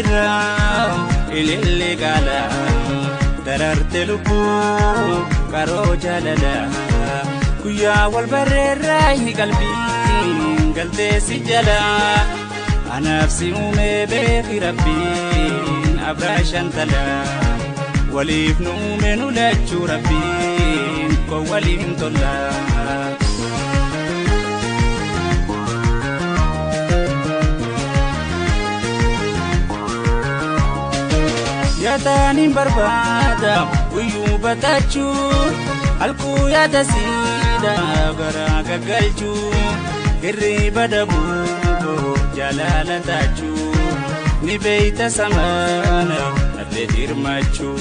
birraa ilillee gaala dararte lubbuu qaroo jaalala guyyaa wal barreerraa inni qalbii galtee si jala anaaf si uumee beeki rabbiin abraa shantala waliif nu uume nu lachuu rabbiin koo waliin tola. Yataanin barbaada guyyuu batachuu halkuu yaada siida garaa gaggalchuu hirriba dabuu jaalala taachuu ni beeyta samaana nallee dirmachuu.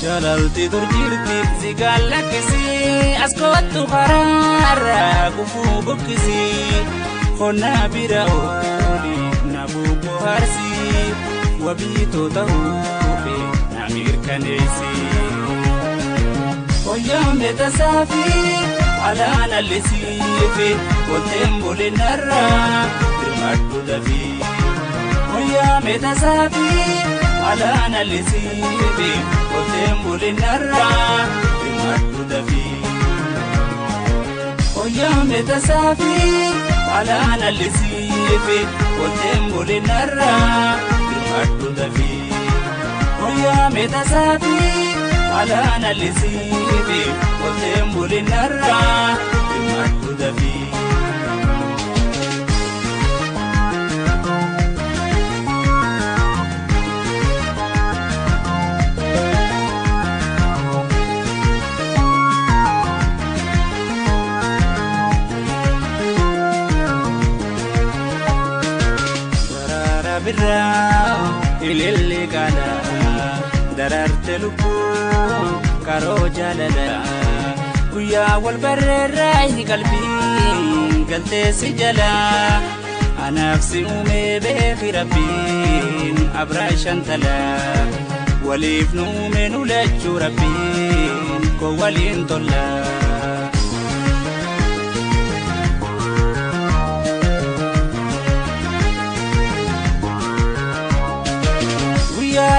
Jaalalti turjirti si gallakkisii as koottu karaarra gufuu bukkisii honna bira ooli nabuuko harsi wabiito ta'uufe namirkaneessi hoyyamne tasaafi alaana lesiife kolteen bolenarra dirmadhu dafi hoyyamne tasaafi alaana lesiife kolteen bolenarra dirmadhu dafi hoyyamne tasaafi alaana lesiife kolteen bolenarra dirmadhu dafi hoyyamne tasaafi alaana lesiife kolteen bolenarra dirmadhu dafi. Birraa ilillee gaala dararte lubbuu qaroo jaalala guyyaa wal barreerraa inni qalbii galtee si jala anaaf si uumee beeki rabbiin abraa shantala waliif nu uume nu lachuu rabbiin koo waliin tola.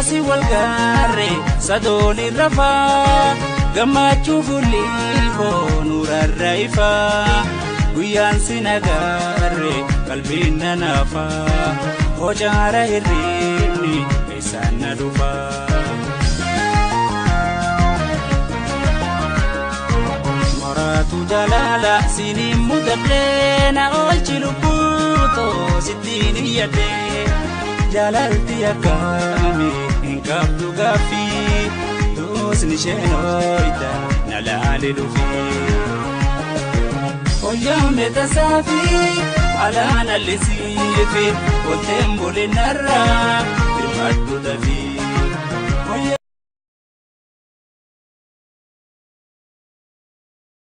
Si walgarre sadooli rafaa gammachuu fuulliifoo nurarra ifaa guyyaan si nagarre qalbiin nanaafaa hojaara hirriibni eessaan na dhufaa. Maraatu jaalala siniin mudadhee na oolchi lubbuutoo sittiin iyyadhee jaalalti akkami hin qabdu gaaffii tuusni isheen ooyita na laale dhufii hoyyamne tasaafi alaana lesiife kolteen bolenarra dirmadhu dafi